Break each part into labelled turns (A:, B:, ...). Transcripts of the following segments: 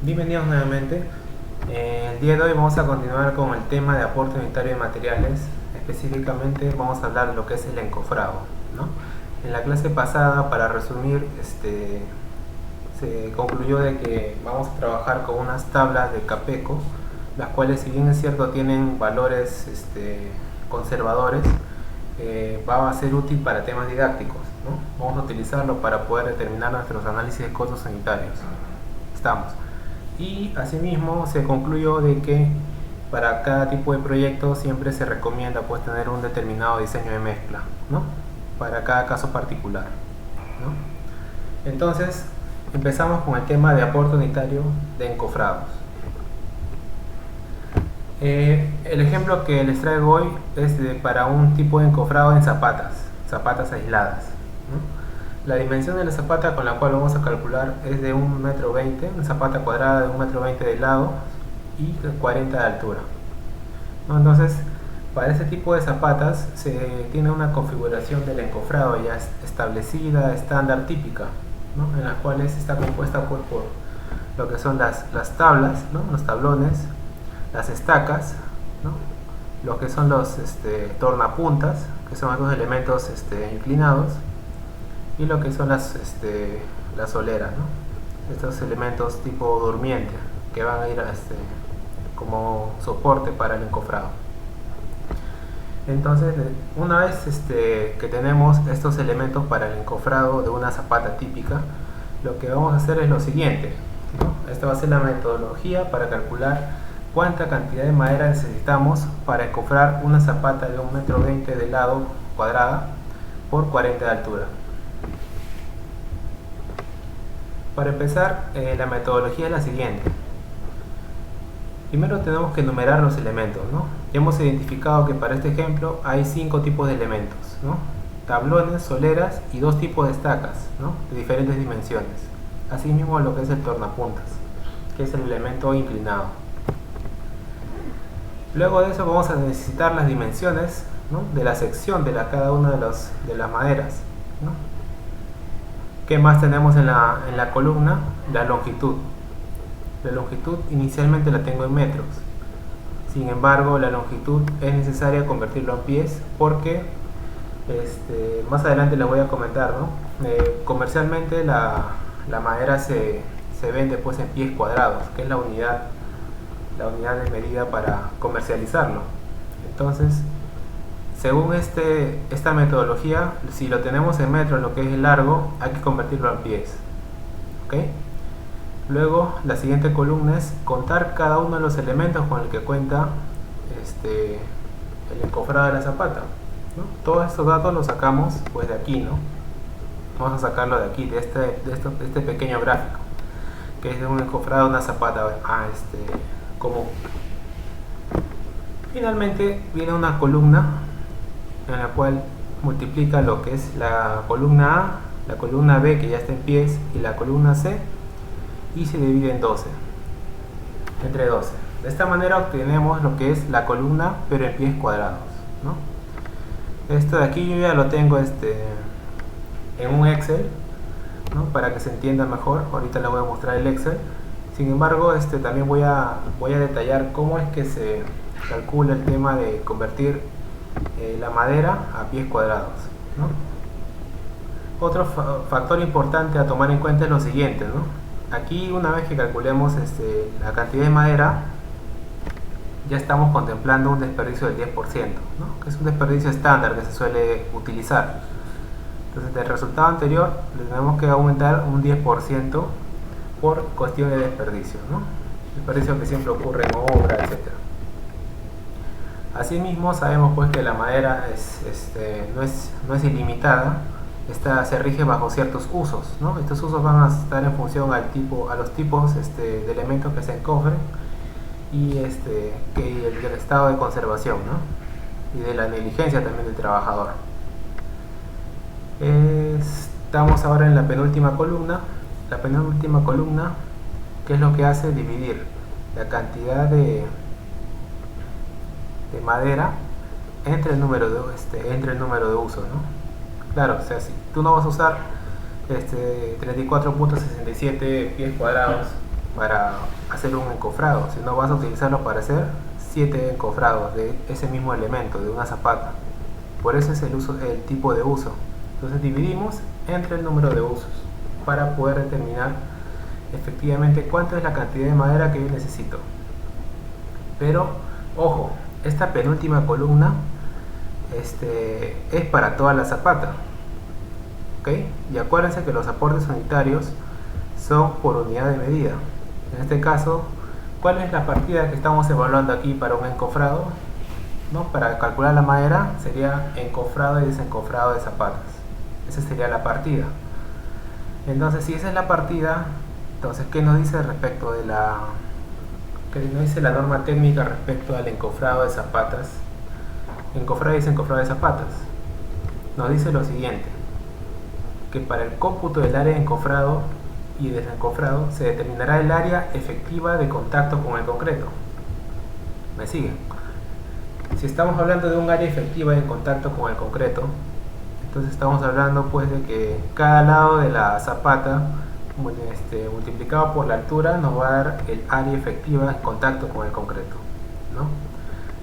A: Bienvenidos nuevamente. El día de hoy vamos a continuar con el tema de aporte unitario de materiales. Específicamente vamos a hablar de lo que es el encofrado, ¿no? En la clase pasada, para resumir, se concluyó de que vamos a trabajar con unas tablas de Capeco, las cuales, si bien es cierto, tienen valores conservadores, va a ser útil para temas didácticos, ¿no? Vamos a utilizarlo para poder determinar nuestros análisis de costos sanitarios. Estamos. Y asimismo se concluyó de que para cada tipo de proyecto siempre se recomienda pues tener un determinado diseño de mezcla, ¿no? Para cada caso particular, ¿no? Entonces empezamos con el tema de aporte unitario de encofrados. El ejemplo que les traigo hoy es para un tipo de encofrado en zapatas aisladas, ¿no? La dimensión de la zapata con la cual vamos a calcular es de 1,20 m, una zapata cuadrada de 1,20 m de lado y 40 de altura, ¿no? Entonces, para este tipo de zapatas se tiene una configuración del encofrado ya establecida, estándar, típica, ¿no? En las cuales está compuesta por lo que son las tablas, ¿no? Los tablones, las estacas, ¿no? Lo que son los tornapuntas, que son algunos elementos inclinados, y lo que son las soleras, ¿no? Estos elementos tipo durmiente que van a ir como soporte para el encofrado. Entonces, una vez que tenemos estos elementos para el encofrado de una zapata típica, lo que vamos a hacer es lo siguiente, ¿no? Esta va a ser la metodología para calcular cuánta cantidad de madera necesitamos para encofrar una zapata de 1,20 m de lado cuadrada por 40 de altura. Para empezar, la metodología es la siguiente. Primero tenemos que enumerar los elementos, ¿no? Hemos identificado que para este ejemplo hay 5 tipos de elementos, ¿no? Tablones, soleras y 2 tipos de estacas, ¿no? De diferentes dimensiones. Asimismo lo que es el tornapuntas, que es el elemento inclinado. Luego de eso vamos a necesitar las dimensiones, ¿no? De la sección de cada una de las maderas, ¿no? ¿Qué más tenemos en la columna? La longitud. La longitud inicialmente la tengo en metros. Sin embargo, la longitud es necesaria convertirlo en pies porque más adelante les voy a comentar, ¿no? Comercialmente la madera se vende pues en pies cuadrados, que es la unidad de medida para comercializarlo. Entonces, según esta metodología, si lo tenemos en metros, lo que es el largo, hay que convertirlo en pies, ¿ok? Luego, la siguiente columna es contar cada uno de los elementos con el que cuenta el encofrado de la zapata, ¿no? Todos estos datos los sacamos pues de aquí, ¿no? Vamos a sacarlo de aquí, de este pequeño gráfico, que es de un encofrado de una zapata común. Finalmente viene una columna en la cual multiplica lo que es la columna A, la columna B, que ya está en pies, y la columna C, y se divide en 12, entre 12. De esta manera obtenemos lo que es la columna, pero en pies cuadrados, ¿no? Esto de aquí yo ya lo tengo en un Excel, ¿no? Para que se entienda mejor. Ahorita les voy a mostrar el Excel. Sin embargo, también voy a detallar cómo es que se calcula el tema de convertir la madera a pies cuadrados, ¿no? Otro factor importante a tomar en cuenta es lo siguiente, ¿no? Aquí, una vez que calculemos la cantidad de madera, ya estamos contemplando un desperdicio del 10%, ¿no? Que es un desperdicio estándar que se suele utilizar. Entonces, del resultado anterior le tenemos que aumentar un 10% por cuestión de desperdicio, ¿no? Desperdicio que siempre ocurre en obra, etc. Asimismo, sabemos pues que la madera no es ilimitada. Esta se rige bajo ciertos usos, ¿no? Estos usos van a estar en función a los tipos de elementos que se encofren y del estado de conservación, ¿no? Y de la negligencia también del trabajador. Estamos ahora en la penúltima columna. La penúltima columna, ¿qué es lo que hace? Dividir la cantidad de madera entre el número de usos, ¿no? Claro, o sea, si tú no vas a usar 34.67 pies cuadrados para hacer un encofrado, sino vas a utilizarlo para hacer 7 encofrados de ese mismo elemento, de una zapata. Por eso es el tipo de uso. Entonces dividimos entre el número de usos para poder determinar efectivamente cuánto es la cantidad de madera que yo necesito. Pero ojo, esta penúltima columna es para toda la zapata, ¿ok? Y acuérdense que los aportes unitarios son por unidad de medida. En este caso, ¿cuál es la partida que estamos evaluando aquí para un encofrado? ¿No? Para calcular la madera sería encofrado y desencofrado de zapatas. Esa sería la partida. Entonces, si esa es la partida, entonces, ¿qué nos dice respecto de qué nos dice la norma técnica respecto al encofrado de zapatas? Encofrado y desencofrado de zapatas. Nos dice lo siguiente, que para el cómputo del área de encofrado y desencofrado se determinará el área efectiva de contacto con el concreto. ¿Me siguen? Si estamos hablando de un área efectiva de contacto con el concreto, entonces estamos hablando pues de que cada lado de la zapata multiplicado por la altura nos va a dar el área efectiva de contacto con el concreto, ¿no?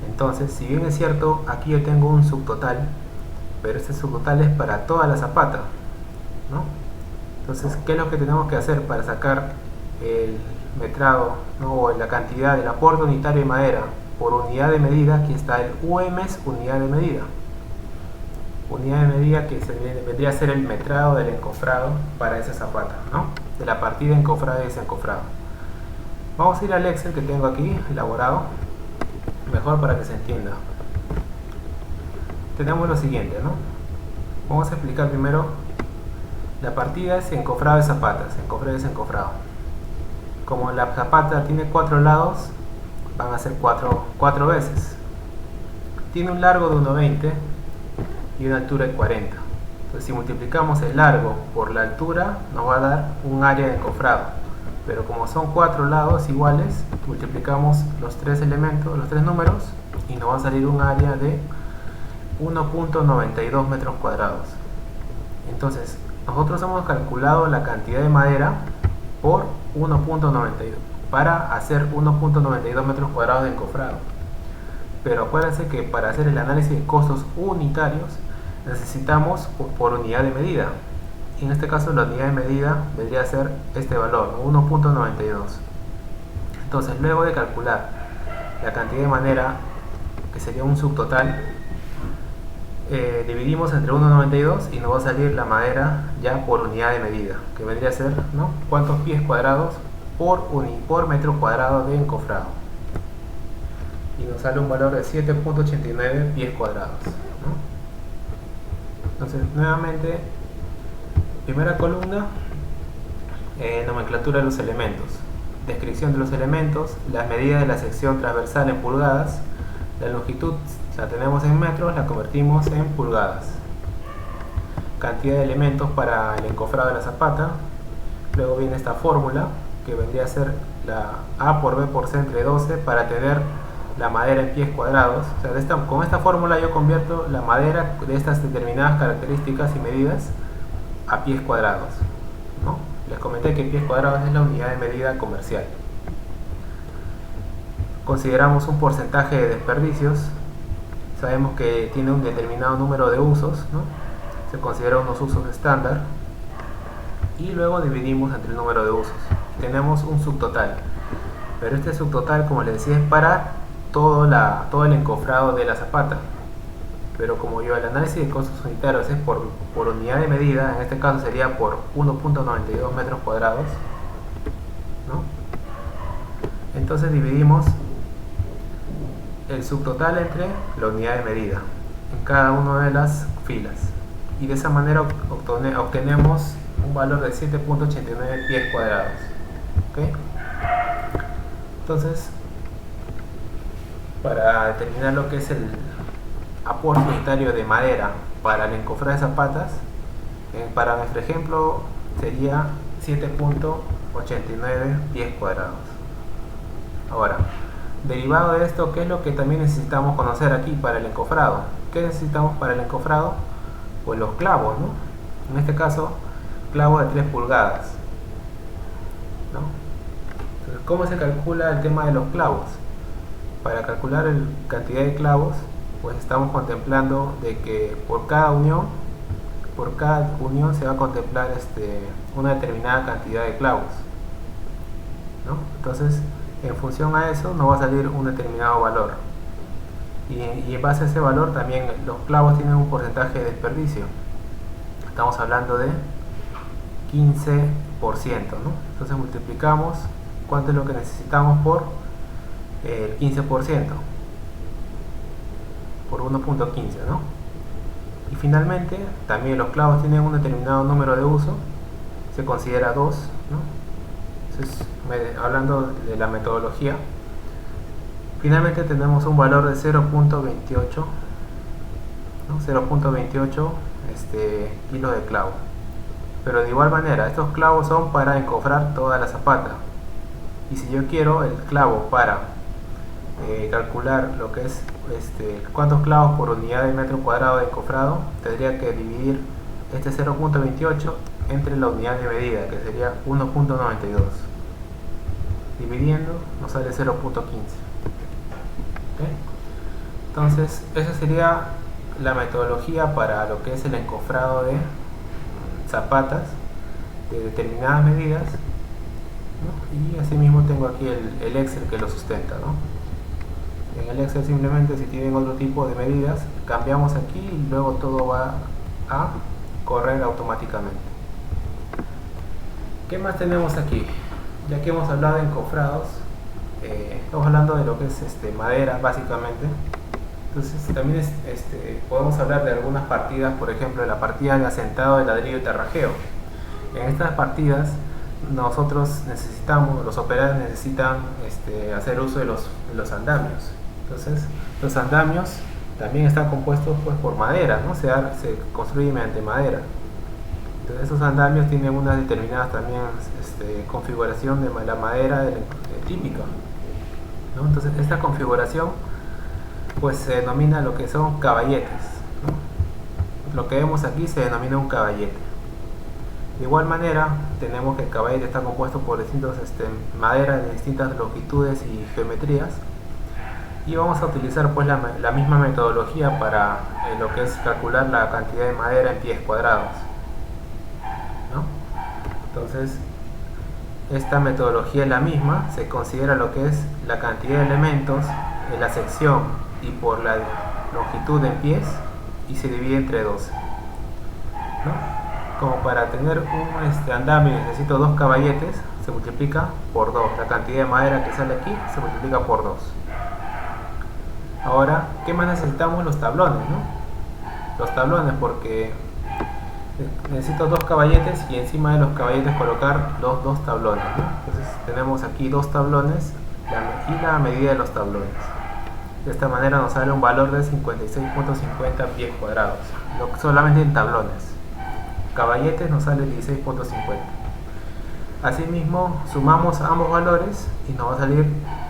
A: Entonces, si bien es cierto, aquí yo tengo un subtotal, pero este subtotal es para toda la zapata, ¿no? Entonces, ¿qué es lo que tenemos que hacer para sacar el metrado, ¿no? O la cantidad del aporte unitario de madera por unidad de medida? Aquí está el UMS, unidad de medida. Unidad de medida que vendría a ser el metrado del encofrado para esa zapata, ¿no? De la partida encofrado y desencofrado. Vamos a ir al Excel que tengo aquí elaborado, mejor para que se entienda. Tenemos lo siguiente, ¿no? Vamos a explicar primero. La partida es encofrado de zapatas, encofrado y desencofrado. Como la zapata tiene 4 lados, van a ser 4 veces. Tiene un largo de 1,20 y una altura de 40. Entonces, si multiplicamos el largo por la altura, nos va a dar un área de encofrado. Pero como son 4 lados iguales, multiplicamos los 3 elementos, los 3 números, y nos va a salir un área de 1.92 metros cuadrados. Entonces, nosotros hemos calculado la cantidad de madera por 1.92 para hacer 1.92 metros cuadrados de encofrado. Pero acuérdense que para hacer el análisis de costos unitarios necesitamos por unidad de medida. Y en este caso la unidad de medida vendría a ser este valor, 1.92. Entonces, luego de calcular la cantidad de madera, que sería un subtotal, dividimos entre 1.92 y nos va a salir la madera ya por unidad de medida, que vendría a ser, ¿no?, cuántos pies cuadrados por metro cuadrado de encofrado. Y nos sale un valor de 7.89 pies cuadrados, ¿no? Entonces, nuevamente, primera columna, nomenclatura de los elementos, descripción de los elementos, las medidas de la sección transversal en pulgadas, la longitud la tenemos en metros, la convertimos en pulgadas, cantidad de elementos para el encofrado de la zapata. Luego viene esta fórmula que vendría a ser la A por B por C entre 12 para tener la madera en pies cuadrados. O sea, con esta fórmula yo convierto la madera de estas determinadas características y medidas a pies cuadrados, ¿no? Les comenté que pies cuadrados es la unidad de medida comercial. Consideramos un porcentaje de desperdicios. Sabemos que tiene un determinado número de usos, ¿no? Se considera unos usos estándar. Y luego dividimos entre el número de usos. Tenemos un subtotal. Pero este subtotal, como les decía, es para todo el encofrado de la zapata. Pero como yo el análisis de costos unitarios es por unidad de medida, en este caso sería por 1.92 metros cuadrados, ¿no? Entonces dividimos el subtotal entre la unidad de medida en cada una de las filas, y de esa manera obtenemos un valor de 7.89 pies cuadrados. ¿Okay? Entonces, para determinar lo que es el aporte unitario de madera para el encofrado de zapatas, para nuestro ejemplo sería 7.89 pies cuadrados. Ahora, derivado de esto, ¿qué es lo que también necesitamos conocer aquí para el encofrado? ¿Qué necesitamos para el encofrado? Pues los clavos, ¿no? En este caso, clavos de 3 pulgadas, ¿no? ¿Cómo se calcula el tema de los clavos? Para calcular la cantidad de clavos, pues estamos contemplando de que por cada unión se va a contemplar una determinada cantidad de clavos, ¿no? Entonces, en función a eso nos va a salir un determinado valor, y en base a ese valor también los clavos tienen un porcentaje de desperdicio. Estamos hablando de 15%, ¿no? Entonces multiplicamos cuánto es lo que necesitamos por el 15%, por 1.15, ¿no? Y finalmente también los clavos tienen un determinado número de uso, se considera 2, ¿no? Entonces, hablando de la metodología, finalmente tenemos un valor de 0.28, ¿no? 0.28 kilos de clavo. Pero de igual manera, estos clavos son para encofrar toda la zapata, y si yo quiero el clavo para calcular lo que es cuántos clavos por unidad de metro cuadrado de encofrado, tendría que dividir este 0.28 entre la unidad de medida, que sería 1.92. Dividiendo nos sale 0.15. ¿Okay? Entonces esa sería la metodología para lo que es el encofrado de zapatas de determinadas medidas, ¿no? Y asimismo tengo aquí el Excel que lo sustenta, ¿no? En el Excel simplemente, si tienen otro tipo de medidas, cambiamos aquí y luego todo va a correr automáticamente. ¿Qué más tenemos aquí? Ya que hemos hablado de encofrados, estamos hablando de lo que es madera básicamente. Entonces también podemos hablar de algunas partidas, por ejemplo de la partida de asentado de ladrillo y terrajeo. En estas partidas nosotros necesitamos, los operarios necesitan hacer uso de los andamios. Entonces los andamios también están compuestos pues por madera, ¿no? Se construye mediante madera. Entonces esos andamios tienen una determinada también configuración de la madera típica, ¿no? Entonces esta configuración pues se denomina lo que son caballetes, ¿no? Lo que vemos aquí se denomina un caballete. De igual manera tenemos que el caballete está compuesto por distintas maderas de distintas longitudes y geometrías, y vamos a utilizar pues la misma metodología para lo que es calcular la cantidad de madera en pies cuadrados, ¿no? Entonces esta metodología es la misma, se considera lo que es la cantidad de elementos en la sección y por la longitud en pies, y se divide entre 12, ¿no? Como para tener un andamio necesito 2 caballetes, se multiplica por 2, la cantidad de madera que sale aquí se multiplica por 2. Ahora, ¿qué más necesitamos? Los tablones, ¿no? Los tablones, porque necesito 2 caballetes y encima de los caballetes colocar los 2 tablones, ¿no? Entonces tenemos aquí 2 tablones y la medida de los tablones. De esta manera nos sale un valor de 56.50 pies cuadrados, solamente en tablones. Caballetes nos sale 16.50. Asimismo sumamos ambos valores y nos va a salir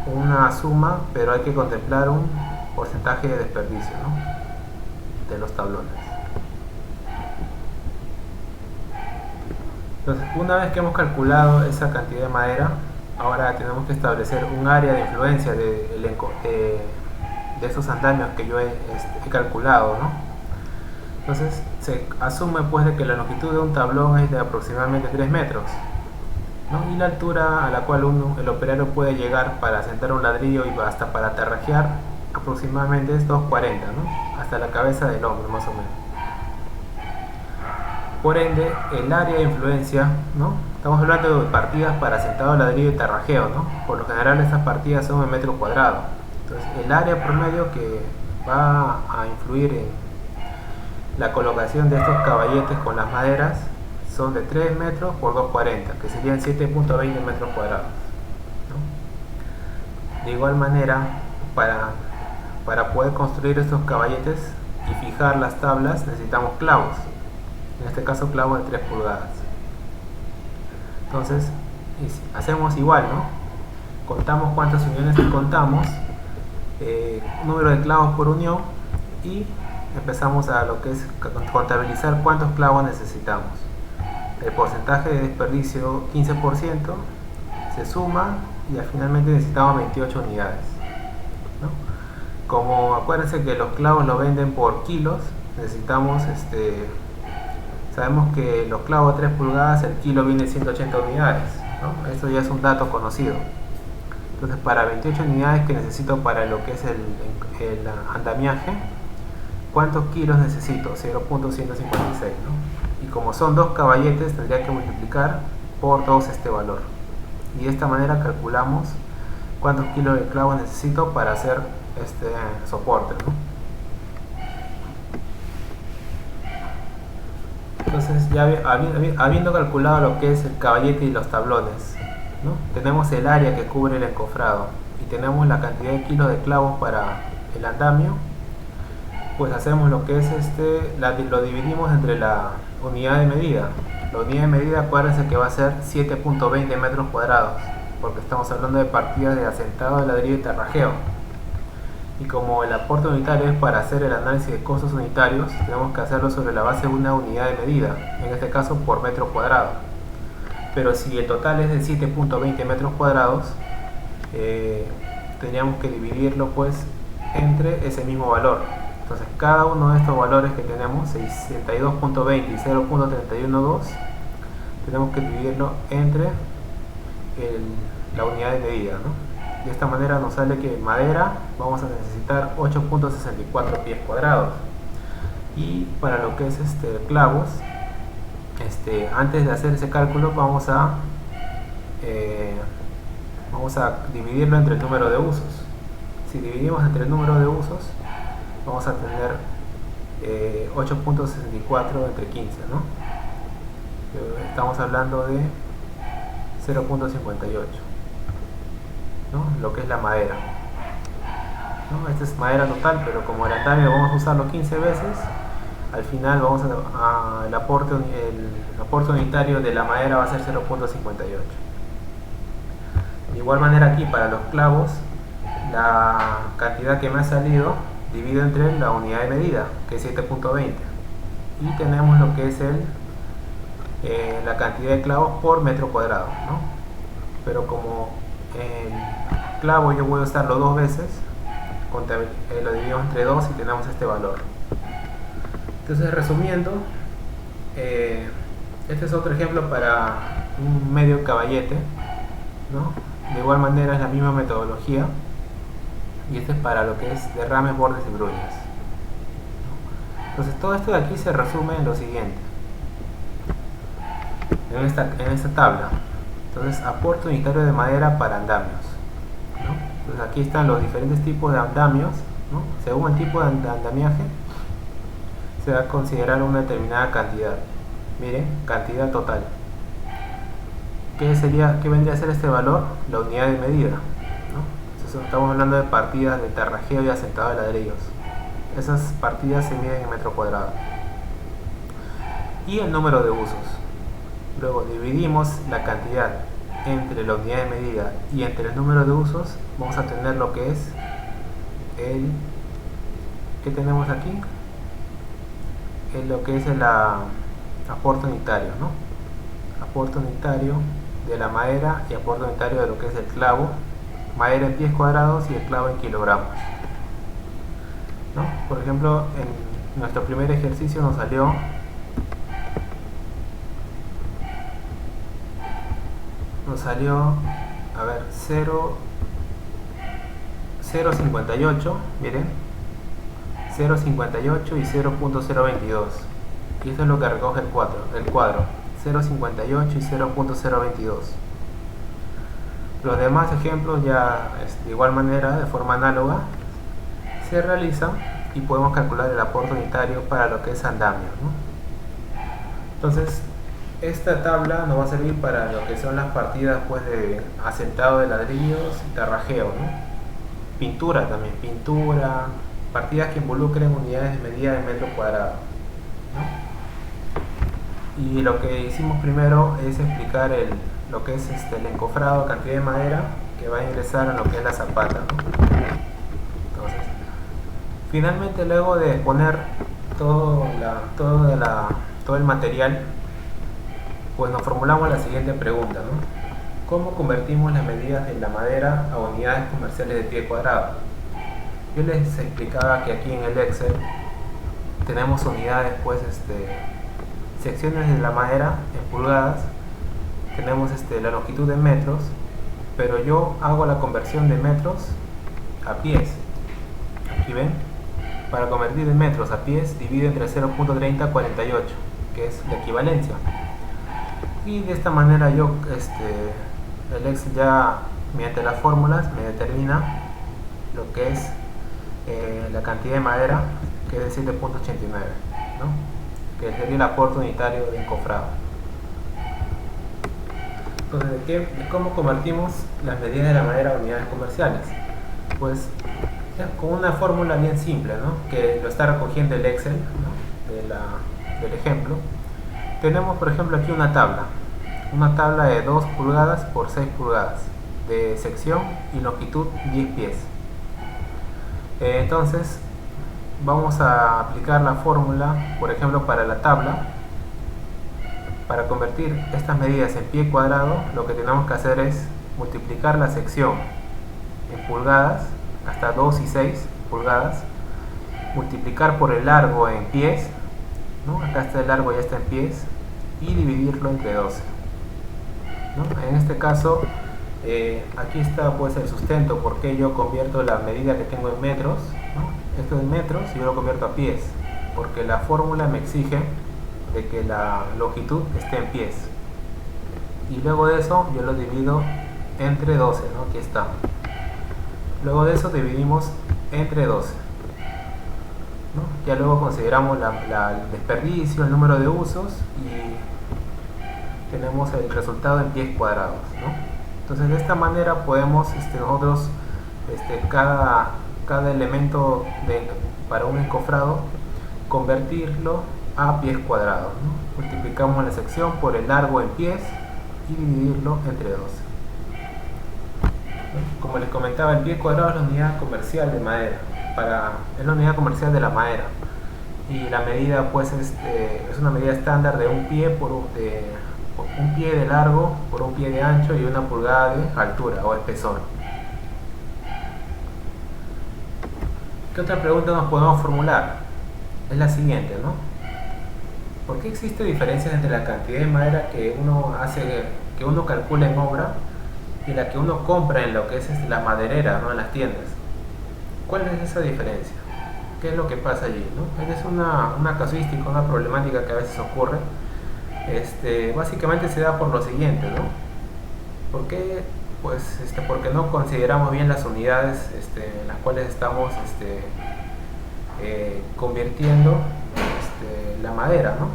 A: una suma, pero hay que contemplar un porcentaje de desperdicio, ¿no? De los tablones. Entonces, una vez que hemos calculado esa cantidad de madera, ahora tenemos que establecer un área de influencia de esos andamios que yo he calculado, ¿no? Entonces se asume pues de que la longitud de un tablón es de aproximadamente 3 metros, ¿no? Y la altura a la cual el operario puede llegar para asentar un ladrillo y hasta para terrajear aproximadamente es 2.40, ¿no? Hasta la cabeza del hombro más o menos. Por ende, el área de influencia, ¿no? Estamos hablando de partidas para asentado, ladrillo y terrajeo, ¿no? Por lo general estas partidas son en metro cuadrado. Entonces el área promedio que va a influir en la colocación de estos caballetes con las maderas son de 3 metros por 2.40, que serían 7.20 metros cuadrados, ¿no? De igual manera, para poder construir estos caballetes y fijar las tablas necesitamos clavos, en este caso clavos de 3 pulgadas. Entonces hacemos igual, ¿no? Contamos cuántas uniones contamos, número de clavos por unión, y empezamos a lo que es contabilizar cuántos clavos necesitamos. El porcentaje de desperdicio 15% se suma y finalmente necesitamos 28 unidades, ¿no? Como acuérdense que los clavos lo venden por kilos, necesitamos sabemos que los clavos de 3 pulgadas el kilo viene 180 unidades, ¿no? Eso ya es un dato conocido. Entonces, para 28 unidades que necesito para lo que es el andamiaje, ¿cuántos kilos necesito? 0.156, ¿no? Y como son dos caballetes, tendría que multiplicar por 2 este valor. Y de esta manera calculamos cuántos kilos de clavos necesito para hacer este soporte, ¿no? Entonces, ya habiendo calculado lo que es el caballete y los tablones, ¿no? Tenemos el área que cubre el encofrado y tenemos la cantidad de kilos de clavos para el andamio, pues hacemos lo que es lo dividimos entre la unidad de medida. La unidad de medida, acuérdense que va a ser 7.20 metros cuadrados, porque estamos hablando de partidas de asentado de ladrillo y terrajeo. Y como el aporte unitario es para hacer el análisis de costos unitarios, tenemos que hacerlo sobre la base de una unidad de medida, en este caso por metro cuadrado. Pero si el total es de 7.20 metros cuadrados, tendríamos que dividirlo pues entre ese mismo valor. Entonces cada uno de estos valores que tenemos, 62.20 y 0.312, tenemos que dividirlo entre la unidad de medida, ¿no? De esta manera nos sale que en madera vamos a necesitar 8.64 pies cuadrados. Y para lo que es clavos, antes de hacer ese cálculo vamos a dividirlo entre el número de usos. Si dividimos entre el número de usos, vamos a tener 8.64 entre 15, ¿no? Estamos hablando de 0.58, ¿no? Lo que es la madera, ¿no? Esta es madera total, pero como el andamio vamos a usarlo 15 veces, al final vamos el aporte unitario de la madera va a ser 0.58. De igual manera aquí para los clavos, la cantidad que me ha salido divido entre la unidad de medida, que es 7.20, y tenemos lo que es la cantidad de clavos por metro cuadrado, ¿no? Pero como el clavo yo voy a usarlo dos veces, lo dividimos entre 2 y tenemos este valor. Entonces, resumiendo, este es otro ejemplo para un medio caballete, ¿no? De igual manera es la misma metodología, y este es para lo que es derrames, bordes y bruñas. Entonces todo esto de aquí se resume en lo siguiente, en esta tabla. Entonces, aporte unitario de madera para andamios, ¿no? Entonces aquí están los diferentes tipos de andamios, ¿no? Según el tipo de andamiaje se va a considerar una determinada cantidad. Miren, cantidad total. ¿Qué vendría a ser este valor? La unidad de medida, ¿no? Entonces, estamos hablando de partidas de terrajeo y asentado de ladrillos. Esas partidas se miden en metro cuadrado. Y el número de usos. Luego dividimos la cantidad entre la unidad de medida y entre el número de usos. Vamos a tener lo que es ¿qué tenemos aquí? Lo que es el aporte unitario, ¿no? Aporte unitario de la madera y aporte unitario de lo que es el clavo, madera en pies cuadrados y el clavo en kilogramos, ¿no? Por ejemplo, en nuestro primer ejercicio nos salió a ver, 0.58, miren, 0.58 y 0.022, y esto es lo que recoge el cuadro 0.58 y 0.022. Los demás ejemplos ya de igual manera, de forma análoga, se realizan y podemos calcular el aporte unitario para lo que es andamio, ¿no? Entonces, esta tabla nos va a servir para lo que son las partidas pues, de asentado de ladrillos y terrajeo, ¿no? Pintura también, partidas que involucren unidades de medida de metro cuadrado, ¿no? Y lo que hicimos primero es explicar lo que es el encofrado, cantidad de madera que va a ingresar a lo que es la zapata, ¿no? Entonces, finalmente, luego de poner todo el material, pues nos formulamos la siguiente pregunta, ¿no? ¿Cómo convertimos las medidas de la madera a unidades comerciales de pie cuadrado? Yo les explicaba que aquí en el Excel tenemos unidades, pues, secciones de la madera en pulgadas, tenemos la longitud en metros, pero yo hago la conversión de metros a pies. Aquí ven, para convertir de metros a pies divido entre 0.3048, que es la equivalencia, y de esta manera yo el Excel ya mediante las fórmulas me determina lo que es la cantidad de madera, que es de 7.89, ¿no? Que sería el aporte unitario de encofrado. Entonces, ¿de cómo convertimos las medidas de la madera a unidades comerciales? Pues ya, con una fórmula bien simple, ¿no? Que lo está recogiendo el Excel, ¿no? Del ejemplo. Tenemos, por ejemplo, aquí una tabla de 2 pulgadas por 6 pulgadas de sección y longitud 10 pies. Entonces vamos a aplicar la fórmula, por ejemplo, para la tabla. Para convertir estas medidas en pie cuadrado, lo que tenemos que hacer es multiplicar la sección en pulgadas hasta 2 y 6 pulgadas, multiplicar por el largo en pies, ¿no? Acá está el largo, ya está en pies, y dividirlo entre 12, ¿no? En este caso, aquí está, pues, el sustento porque yo convierto la medida que tengo en metros, ¿no? Esto es metros y yo lo convierto a pies, porque la fórmula me exige de que la longitud esté en pies, y luego de eso yo lo divido entre 12, ¿no? Aquí está. Luego de eso dividimos entre 12, ¿no? Ya luego consideramos el desperdicio, el número de usos, y tenemos el resultado en pies cuadrados, ¿no? Entonces, de esta manera podemos nosotros cada elemento para un encofrado convertirlo a pies cuadrados, ¿no? Multiplicamos la sección por el largo en pies y dividirlo entre 12. Como les comentaba, el pie cuadrado es la unidad comercial de madera, es la unidad comercial de la madera, y la medida, pues, es una medida estándar de un pie un pie de largo por un pie de ancho y 1 pulgada de altura o espesor. ¿Qué otra pregunta nos podemos formular? Es la siguiente, ¿no? ¿Por qué existe diferencias entre la cantidad de madera que uno calcula en obra y la que uno compra en lo que es la maderera, ¿no? En las tiendas? ¿Cuál es esa diferencia? ¿Qué es lo que pasa allí, ¿no? Es una casuística, una problemática que a veces ocurre. Básicamente se da por lo siguiente, ¿no? ¿Por qué? Pues porque no consideramos bien las unidades en las cuales estamos convirtiendo la madera, ¿no?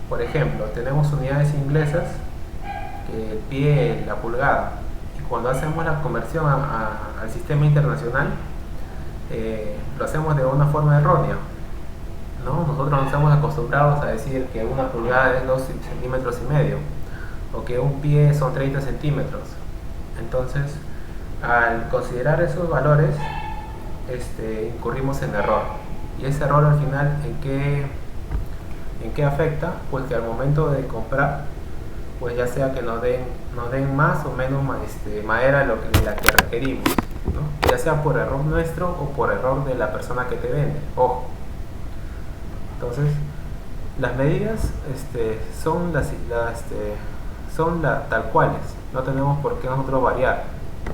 A: Por ejemplo, tenemos unidades inglesas, que el pie, la pulgada, y cuando hacemos la conversión al sistema internacional, lo hacemos de una forma errónea, ¿no? Nosotros nos estamos acostumbrados a decir que 1 pulgada es 2,5 centímetros, o que un pie son 30 centímetros. Entonces, al considerar esos valores, incurrimos en error. Y ese error, al final, ¿en qué afecta? Pues que al momento de comprar, pues ya sea que nos den más o menos madera de la que requerimos, ¿no? Ya sea por error nuestro o por error de la persona que te vende. Ojo. Entonces, las medidas son tal cuales, no tenemos por qué nosotros variar.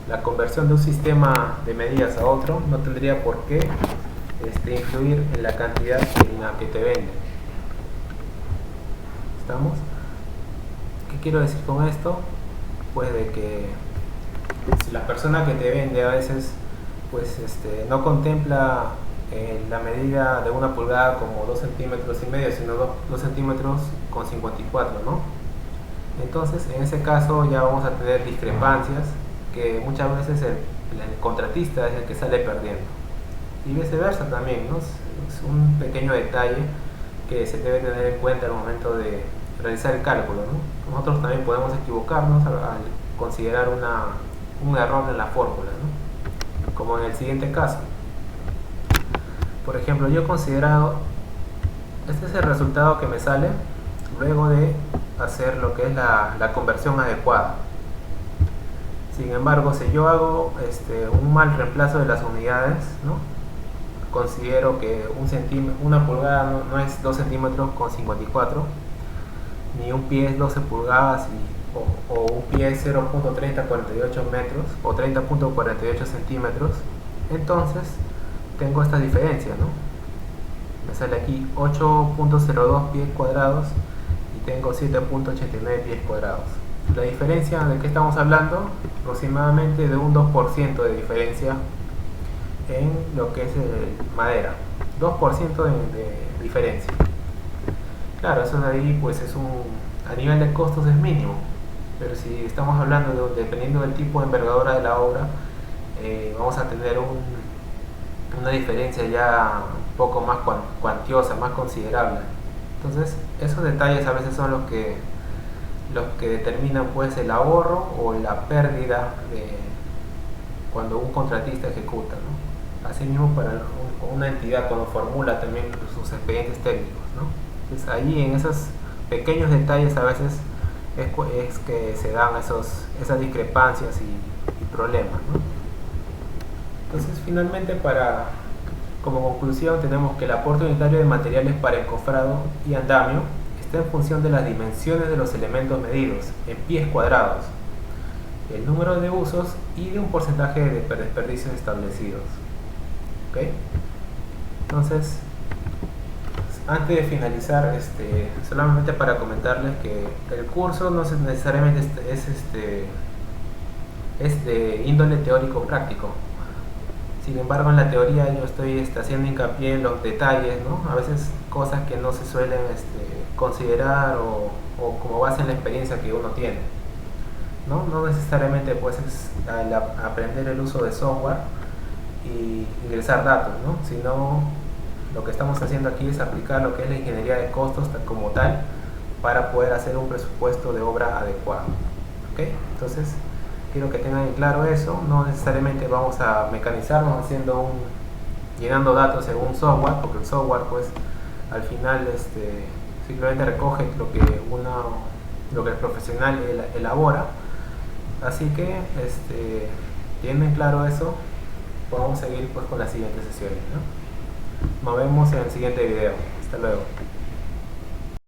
A: La conversión de un sistema de medidas a otro no tendría por qué influir en la cantidad en la que te venden. ¿Estamos? ¿Qué quiero decir con esto? Pues de que si la persona que te vende a veces, pues, no contempla la medida de 1 pulgada como 2,5 centímetros, sino 2 centímetros con 54, ¿no? Entonces, en ese caso ya vamos a tener discrepancias que muchas veces el contratista es el que sale perdiendo, y viceversa también, ¿no? Es un pequeño detalle que se debe tener en cuenta al momento de realizar el cálculo, ¿no? Nosotros también podemos equivocarnos al considerar un error en la fórmula, ¿no? Como en el siguiente caso. Por ejemplo, yo he considerado, este es el resultado que me sale luego de hacer lo que es la conversión adecuada. Sin embargo, si yo hago un mal reemplazo de las unidades, ¿no? Considero que una pulgada no es 2 centímetros con 54, ni un pie es 12 pulgadas o un pie es 0.3048 metros o 30.48 centímetros. Entonces tengo esta diferencia, ¿no? Me sale aquí 8.02 pies cuadrados y tengo 7.89 pies cuadrados. La diferencia de qué estamos hablando, aproximadamente de un 2% de diferencia en lo que es madera, 2% de diferencia. Claro, eso de ahí pues a nivel de costos es mínimo, pero si estamos hablando dependiendo del tipo de envergadura de la obra, vamos a tener una diferencia ya un poco más cuantiosa, más considerable. Entonces esos detalles a veces son los que determinan pues el ahorro o la pérdida cuando un contratista ejecuta, ¿no? Asimismo para una entidad cuando formula también sus expedientes técnicos, ¿no? Entonces ahí en esos pequeños detalles a veces es que se dan esas discrepancias y problemas, ¿no? Entonces finalmente como conclusión tenemos que el aporte unitario de materiales para encofrado y andamio está en función de las dimensiones de los elementos medidos en pies cuadrados, el número de usos y de un porcentaje de desperdicios establecidos. ¿Okay? Entonces, antes de finalizar, solamente para comentarles que el curso no necesariamente es de índole teórico práctico. Sin embargo, en la teoría yo estoy haciendo hincapié en los detalles, ¿no? A veces cosas que no se suelen considerar o como base en la experiencia que uno tiene, ¿no? No necesariamente pues es aprender el uso de software y ingresar datos, ¿no? Sino lo que estamos haciendo aquí es aplicar lo que es la ingeniería de costos como tal para poder hacer un presupuesto de obra adecuado. ¿Okay? Entonces quiero que tengan en claro eso. No necesariamente vamos a mecanizarnos llenando datos en un software, porque el software pues al final simplemente recoge lo que el profesional elabora. Así que teniendo en claro eso, podemos seguir pues con las siguientes sesiones, ¿no? Nos vemos en el siguiente video. Hasta luego.